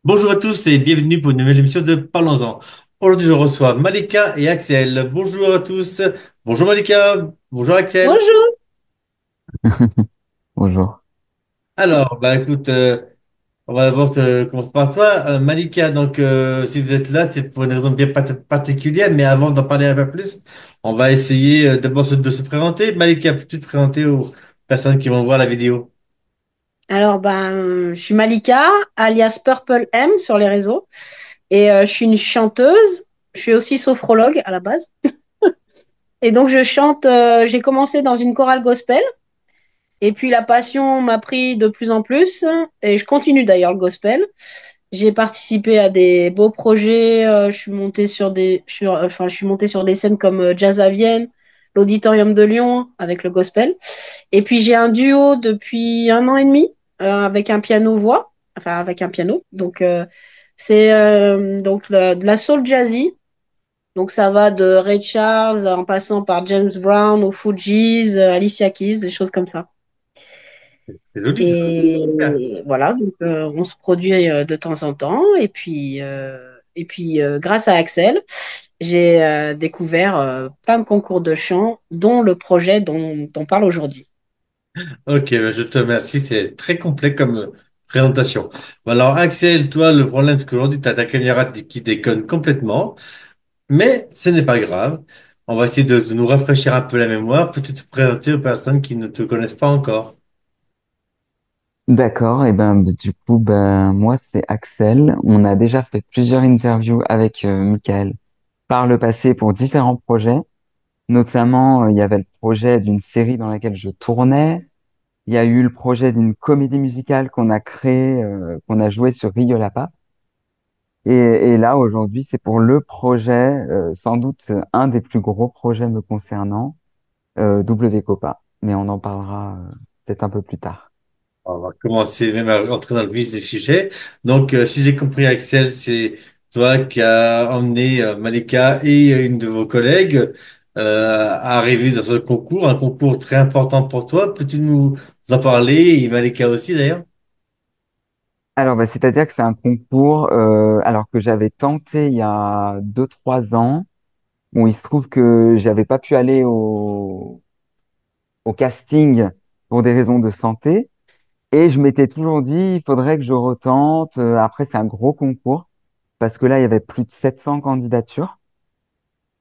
Bonjour à tous et bienvenue pour une nouvelle émission de Parlons-en. Aujourd'hui, je reçois Malika et Axel. Bonjour à tous. Bonjour Malika. Bonjour Axel. Bonjour. Alors, écoute, on va d'abord commencer par toi. Malika, donc si vous êtes là, c'est pour une raison bien particulière, mais avant d'en parler un peu plus, on va essayer d'abord de se présenter. Malika, peux-tu te présenter aux personnes qui vont voir la vidéo? Je suis Malika, alias Purple M sur les réseaux. Je suis une chanteuse. Je suis aussi sophrologue à la base. Et donc, je chante. J'ai commencé dans une chorale gospel. Et puis, la passion m'a pris de plus en plus. Et je continue d'ailleurs le gospel. J'ai participé à des beaux projets. Je suis montée sur je suis montée sur des scènes comme Jazz à Vienne, l'Auditorium de Lyon avec le gospel. Et puis j'ai un duo depuis un an et demi avec un piano-voix, enfin avec un piano. C'est de la soul jazzy. Donc ça va de Ray Charles en passant par James Brown aux Fugees, Alicia Keys, des choses comme ça. C'est joli ça. Super. Et voilà, on se produit de temps en temps. Grâce à Axel, j'ai découvert plein de concours de chant, dont le projet dont on parle aujourd'hui. Ok, ben, je te remercie, c'est très complet comme présentation. Bon, alors Axel, toi, le problème c'est qu'aujourd'hui, tu as ta caméra qui déconne complètement, mais ce n'est pas grave. On va essayer de nous rafraîchir un peu la mémoire. Peux-tu te présenter aux personnes qui ne te connaissent pas encore? D'accord, et ben du coup moi c'est Axel. On a déjà fait plusieurs interviews avec Michael par le passé pour différents projets. Notamment, il y avait le projet d'une série dans laquelle je tournais. Il y a eu le projet d'une comédie musicale qu'on a créée, qu'on a joué sur Rio Lapa. Et là aujourd'hui, c'est pour le projet, sans doute un des plus gros projets me concernant, W Copa. Mais on en parlera peut-être un peu plus tard. On va commencer même à rentrer dans le vif du sujet. Donc, si j'ai compris, Axel, c'est toi qui as emmené Malika et une de vos collègues à arriver dans ce concours, un concours très important pour toi. Peux-tu nous en parler, et Malika aussi d'ailleurs? Alors, c'est-à-dire que c'est un concours alors que j'avais tenté il y a 2, 3 ans. Bon, il se trouve que j'avais pas pu aller au casting pour des raisons de santé. Et je m'étais toujours dit, il faudrait que je retente. Après, c'est un gros concours parce que là, il y avait plus de 700 candidatures,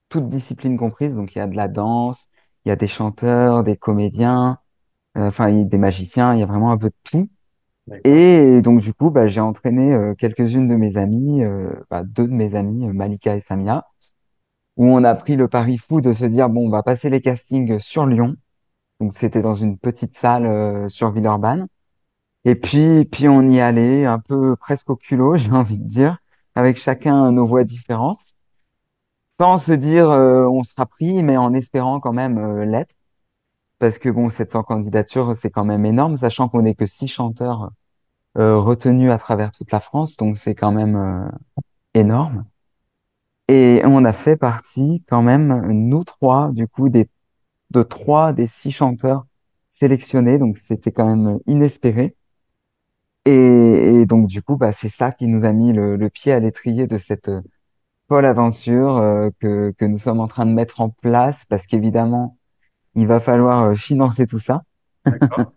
toutes disciplines comprises. Donc, il y a de la danse, il y a des chanteurs, des comédiens, enfin, des magiciens, il y a vraiment un peu de tout. D'accord. Et donc, du coup, j'ai entraîné quelques-unes de mes amies, deux de mes amies, Malika et Samia, où on a pris le pari fou de se dire, bon, on va passer les castings sur Lyon. Donc, c'était dans une petite salle sur Villeurbanne. Et puis on y allait un peu presque au culot, j'ai envie de dire, avec chacun nos voix différentes, sans se dire on sera pris, mais en espérant quand même l'être. Parce que bon, 700 candidatures, c'est quand même énorme, sachant qu'on n'est que 6 chanteurs retenus à travers toute la France, donc c'est quand même énorme. Et on a fait partie quand même, nous trois, du coup, de 3 des 6 chanteurs sélectionnés, donc c'était quand même inespéré. Et donc, du coup, c'est ça qui nous a mis le pied à l'étrier de cette folle aventure que nous sommes en train de mettre en place, parce qu'évidemment, il va falloir financer tout ça. D'accord.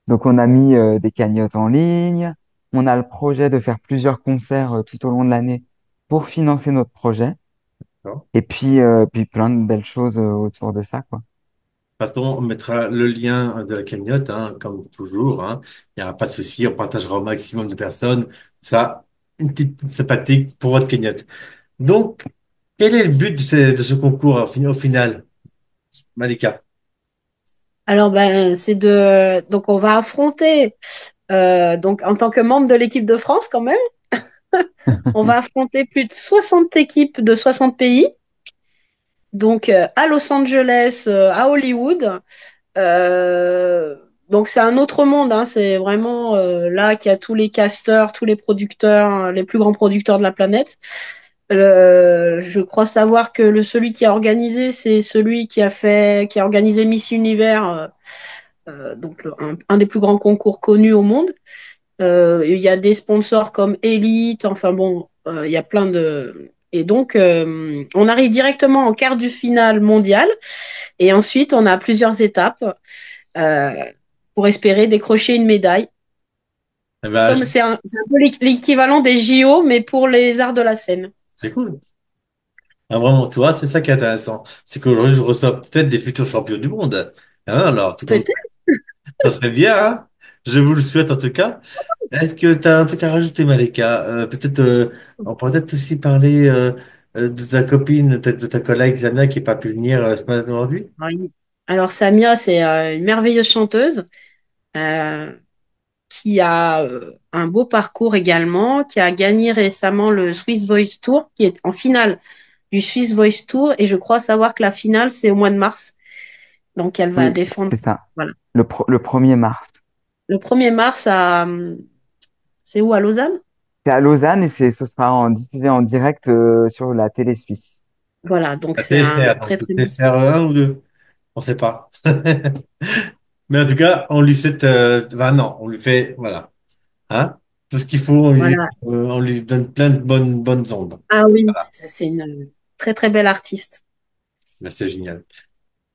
Donc, on a mis des cagnottes en ligne, on a le projet de faire plusieurs concerts tout au long de l'année pour financer notre projet. D'accord. Et puis plein de belles choses autour de ça, quoi. De toute façon, on mettra le lien de la cagnotte, hein, comme toujours, hein. Il n'y aura pas de souci, on partagera au maximum de personnes. Ça, une petite sympathique pour votre cagnotte. Donc, quel est le but de ce concours au final, Malika? Donc on va affronter donc en tant que membre de l'équipe de France quand même, on va affronter plus de 60 équipes de 60 pays. À Los Angeles, à Hollywood. Euh, donc c'est un autre monde, hein. C'est vraiment là qu'il y a tous les casteurs, tous les producteurs, les plus grands producteurs de la planète. Je crois savoir que celui qui a organisé, c'est celui qui a organisé Miss Univers, un des plus grands concours connus au monde. Il y a des sponsors comme Elite, enfin bon, il y a plein de... Et donc, on arrive directement en quart du finale mondial. Et ensuite, on a plusieurs étapes euh, pour espérer décrocher une médaille. Eh ben, Comme c'est un peu l'équivalent des JO, mais pour les arts de la scène. c'est cool. Ah, vraiment, tu vois, c'est ça qui est intéressant. C'est qu'aujourd'hui, je reçois peut-être des futurs champions du monde. Hein, alors, tout comme Peut-être. ça serait bien, hein? Je vous le souhaite en tout cas. Est-ce que tu as un truc à rajouter, Malika? Peut-être, on pourrait peut-être aussi parler de ta copine, peut-être de ta collègue Zana qui n'a pas pu venir ce matin aujourd'hui. Oui. Alors, Samia, c'est une merveilleuse chanteuse euh, qui a un beau parcours également, qui a gagné récemment le Swiss Voice Tour, qui est en finale du Swiss Voice Tour. Et je crois savoir que la finale, c'est au mois de mars. Donc, elle va Oui, défendre. c'est ça. Voilà. Le 1er mars. Le 1er mars, c'est où, à Lausanne? C'est à Lausanne et ce sera diffusé en direct sur la télé suisse. Voilà, donc La c'est un TFR, très, donc très beau. TFR 1 ou 2, on ne sait pas. Mais en tout cas, on lui souhaite, enfin non, on lui fait, voilà, hein, tout ce qu'il faut, Voilà. on lui donne plein de bonnes ondes. Ah oui, Voilà, c'est une très, très belle artiste. mais c'est génial.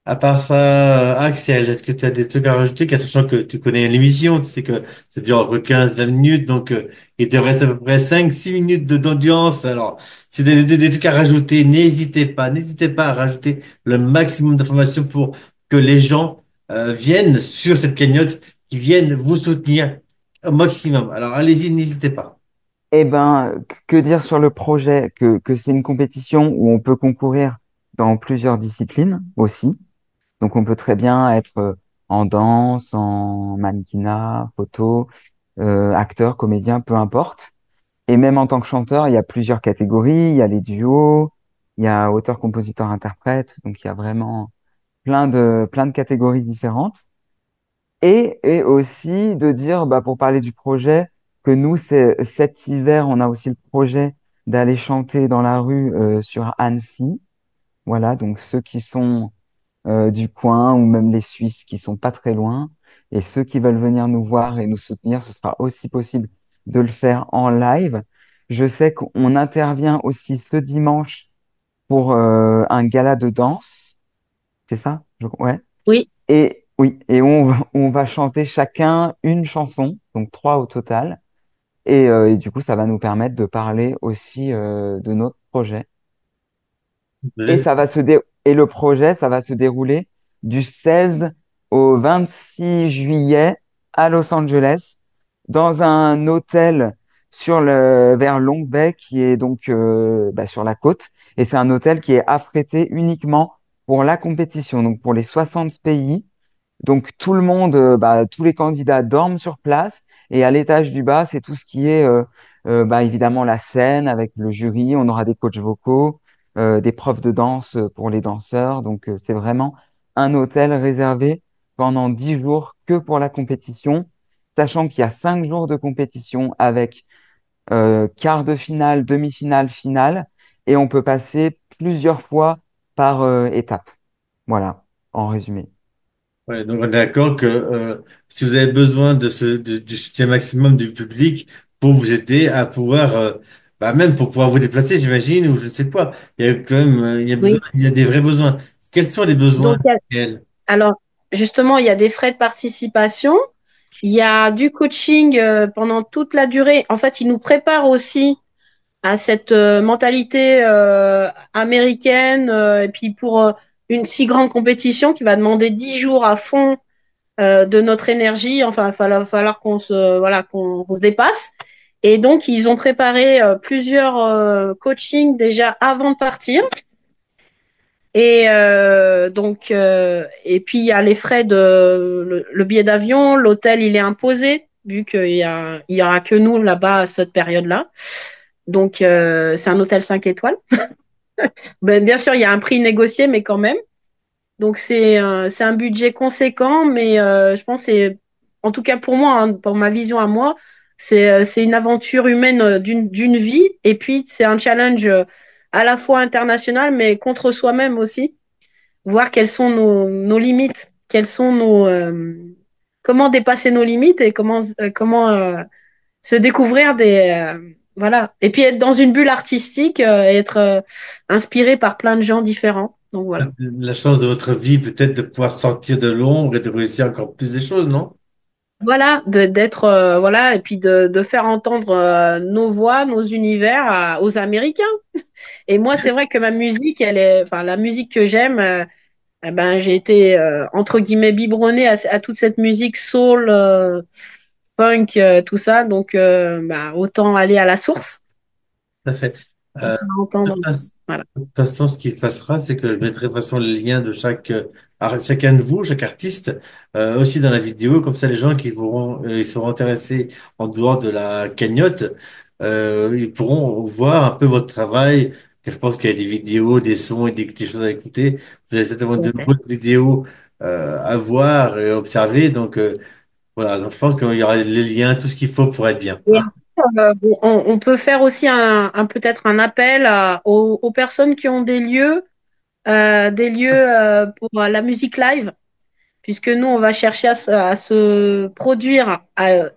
À part ça, Axel, est-ce que tu as des trucs à rajouter, sachant que tu connais l'émission, tu sais que ça dure entre 15-20 minutes, donc il te reste à peu près 5-6 minutes d'audience. Alors, si tu as des trucs à rajouter, n'hésitez pas à rajouter le maximum d'informations pour que les gens viennent sur cette cagnotte, qui viennent vous soutenir au maximum. Alors, allez-y, n'hésitez pas. Eh ben, que dire sur le projet? Que c'est une compétition où on peut concourir dans plusieurs disciplines aussi. Donc, on peut très bien être en danse, en mannequinat, photo, acteur, comédien, peu importe. Et même en tant que chanteur, il y a plusieurs catégories. Il y a les duos, il y a auteur, compositeur, interprète. Donc, il y a vraiment plein de catégories différentes. Et aussi de dire, bah, pour parler du projet, que nous, cet hiver, on a aussi le projet d'aller chanter dans la rue sur Annecy. Voilà, donc ceux qui sont du coin ou même les Suisses qui sont pas très loin et ceux qui veulent venir nous voir et nous soutenir, ce sera aussi possible de le faire en live. Je sais qu'on intervient aussi ce dimanche pour un gala de danse, c'est ça? Ouais. Oui, Et oui, et on va chanter chacun une chanson, donc trois au total. Et du coup, ça va nous permettre de parler aussi de notre projet. Et et le projet, ça va se dérouler du 16 au 26 juillet à Los Angeles, dans un hôtel vers Long Bay, qui est donc bah, sur la côte. Et c'est un hôtel qui est affrété uniquement pour la compétition, donc pour les 60 pays. Donc tout le monde, bah, tous les candidats dorment sur place et à l'étage du bas, c'est tout ce qui est bah, évidemment la scène avec le jury. On aura des coachs vocaux, des profs de danse pour les danseurs. Donc c'est vraiment un hôtel réservé pendant 10 jours que pour la compétition, sachant qu'il y a 5 jours de compétition avec quart de finale, demi-finale, finale, et on peut passer plusieurs fois par étape. Voilà, en résumé. Ouais, donc on est d'accord que si vous avez besoin du soutien maximum du public pour vous aider à pouvoir, bah même pour pouvoir vous déplacer, j'imagine, ou je ne sais pas, il y a quand même, oui. il y a des vrais besoins. Quels sont les besoins Donc, réels? alors, justement, il y a des frais de participation. Il y a du coaching pendant toute la durée. En fait, ils nous préparent aussi à cette mentalité américaine. Et puis, pour une si grande compétition qui va demander 10 jours à fond de notre énergie, enfin, il va falloir qu'on se dépasse. Et donc, ils ont préparé plusieurs coachings déjà avant de partir. Et puis il y a les frais le billet d'avion, l'hôtel il est imposé vu il y aura que nous là-bas à cette période-là. Donc c'est un hôtel 5 étoiles. Ben, bien sûr il y a un prix négocié mais quand même. Donc c'est un budget conséquent mais je pense que c'est en tout cas pour moi hein, pour ma vision à moi c'est une aventure humaine d'une vie et puis c'est un challenge à la fois international mais contre soi-même aussi voir quelles sont nos limites, quelles sont comment dépasser nos limites et comment se découvrir des voilà. Et puis être dans une bulle artistique et être inspiré par plein de gens différents. Donc voilà. La chance de votre vie, peut-être de pouvoir sortir de l'ombre et de réussir encore plus des choses, non? Voilà, d'être voilà, et puis de faire entendre nos voix, nos univers aux Américains. Et moi, c'est vrai que ma musique, enfin la musique que j'aime, eh ben j'ai été entre guillemets biberonnée à toute cette musique soul, punk, tout ça. Donc, bah, autant aller à la source Tout à fait. et Euh, faire de entendre. toute façon, Voilà. de toute façon, ce qui se passera, c'est que je mettrai de toute façon les liens de chacun de vous, chaque artiste, aussi dans la vidéo, comme ça les gens ils seront intéressés en dehors de la cagnotte, ils pourront voir un peu votre travail. Que je pense qu'il y a des vidéos, des sons et des choses à écouter. Vous avez certainement Tout à de fait. nombreuses vidéos à voir et observer. Donc voilà, donc je pense qu'il y aura les liens, tout ce qu'il faut pour être bien. Et Hein. après, on peut faire aussi peut-être un appel aux personnes qui ont des lieux pour la musique live, puisque nous, on va chercher à se produire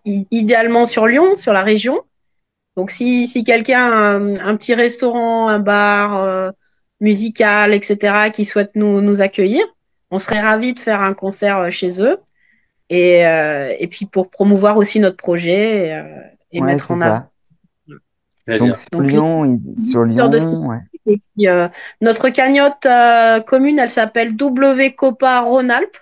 idéalement sur Lyon, sur la région. Donc, si quelqu'un a un petit restaurant, un bar musical, etc., qui souhaite nous accueillir, on serait ravis de faire un concert chez eux. Et puis pour promouvoir aussi notre projet et Ouais, mettre c'est en avant. ça. Très Donc bien. sur Donc, Lyon, sur sur de Lyon, ouais. et puis, notre cagnotte commune, elle s'appelle W Copa Rhône-Alpes,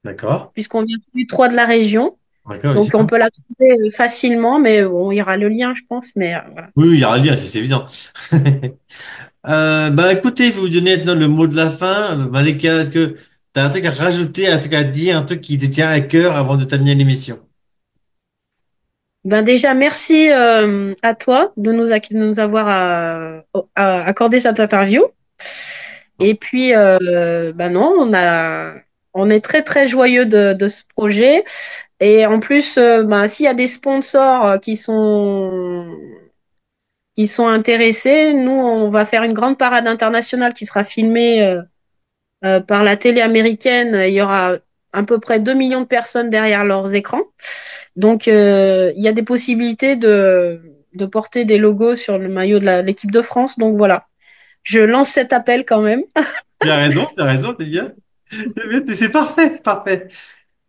D'accord. puisqu'on vient tous les trois de la région. D'accord, Donc, ici. on peut la trouver facilement, mais bon, il y aura le lien, je pense. Mais voilà. Oui, oui, il y aura un lien, c'est évident. Bah écoutez, je vais vous donner maintenant le mot de la fin. Malika, est-ce que tu as un truc à rajouter, un truc à dire, un truc qui te tient à cœur avant de terminer l'émission? Ben déjà, merci à toi de nous avoir accordé cette interview. Et puis, ben non, on est très très joyeux de ce projet. Et en plus, ben, s'il y a des sponsors qui sont intéressés, nous, on va faire une grande parade internationale qui sera filmée par la télé américaine. Il y aura à peu près 2 millions de personnes derrière leurs écrans. Donc, il y a des possibilités de porter des logos sur le maillot de l'équipe de France. Donc voilà, je lance cet appel quand même. Tu as raison, t'es bien. C'est bien, c'est parfait, c'est parfait.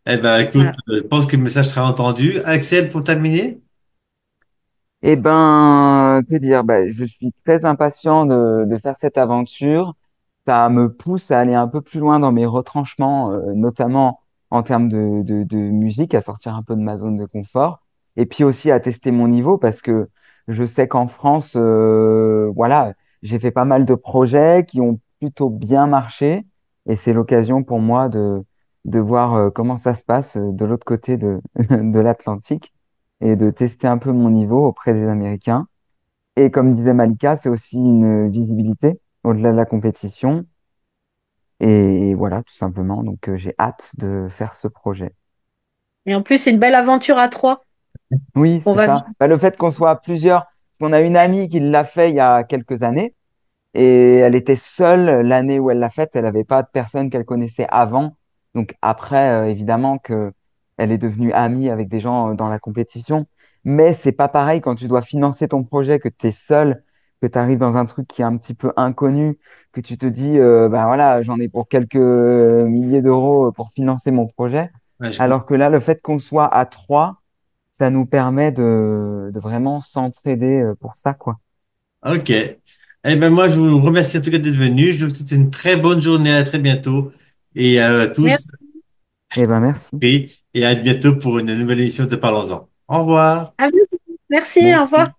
Eh ben écoute, Voilà. je pense que le message sera entendu. Axel, pour terminer? Eh ben, que dire? Bah, je suis très impatient de faire cette aventure. Ça me pousse à aller un peu plus loin dans mes retranchements, notamment en termes de musique, à sortir un peu de ma zone de confort, et puis aussi à tester mon niveau parce que je sais qu'en France, voilà, j'ai fait pas mal de projets qui ont plutôt bien marché, et c'est l'occasion pour moi de voir comment ça se passe de l'autre côté de l'Atlantique et de tester un peu mon niveau auprès des Américains. Et comme disait Malika, c'est aussi une visibilité au-delà de la compétition. Et voilà, tout simplement. Donc, j'ai hâte de faire ce projet. Et en plus, c'est une belle aventure à trois. Oui, On c'est va ça. vivre. Bah, le fait qu'on soit plusieurs, parce qu'on a une amie qui l'a fait il y a quelques années, et elle était seule l'année où elle l'a faite. Elle n'avait pas de personne qu'elle connaissait avant. Donc après, évidemment que elle est devenue amie avec des gens dans la compétition. Mais c'est pas pareil quand tu dois financer ton projet, que tu es seul, que tu arrives dans un truc qui est un petit peu inconnu, que tu te dis, ben voilà, j'en ai pour quelques milliers d'euros pour financer mon projet. Ouais, je comprends. Alors que là, le fait qu'on soit à trois, ça nous permet de vraiment s'entraider pour ça, quoi. Ok. Eh ben moi, je vous remercie en tout cas d'être venu. Je vous souhaite une très bonne journée, à très bientôt. Et à tous, Merci. Eh ben merci. et à bientôt pour une nouvelle émission de Parlons-en. Au revoir. À bientôt. Merci, au revoir.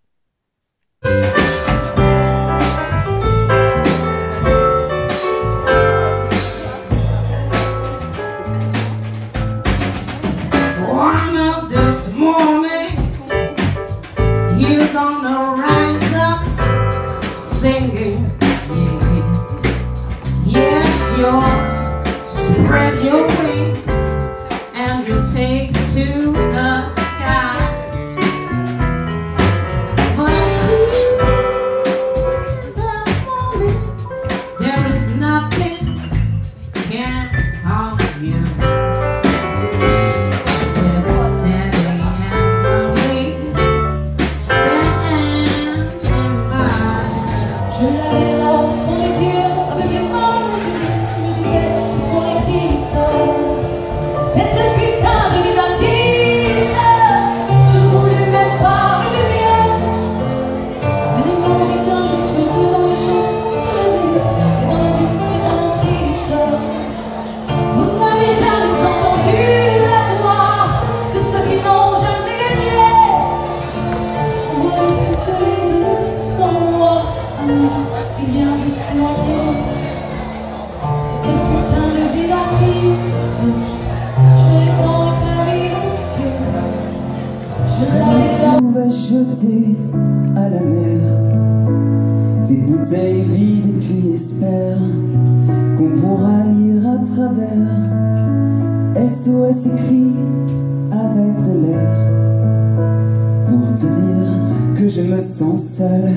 Merci. One of this morning, you're gonna rise up singing. Yes, you'll spread your wings and you take to the sky. But in the morning, there is nothing can harm you. With Daddy and Mommy jeter à la mer. Des bouteilles vides et puis espère qu'on pourra lire à travers. SOS écrit avec de l'air. Pour te dire que je me sens seul,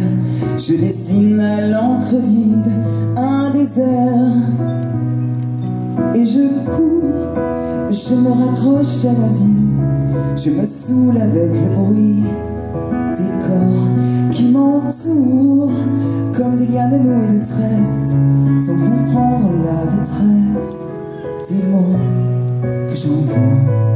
je dessine à l'encre vide un désert. Et je cours, je me raccroche à la vie, je me saoule avec le bruit des corps qui m'entourent, comme des lianes nouées de tresses, sans comprendre la détresse des mots que j'envoie.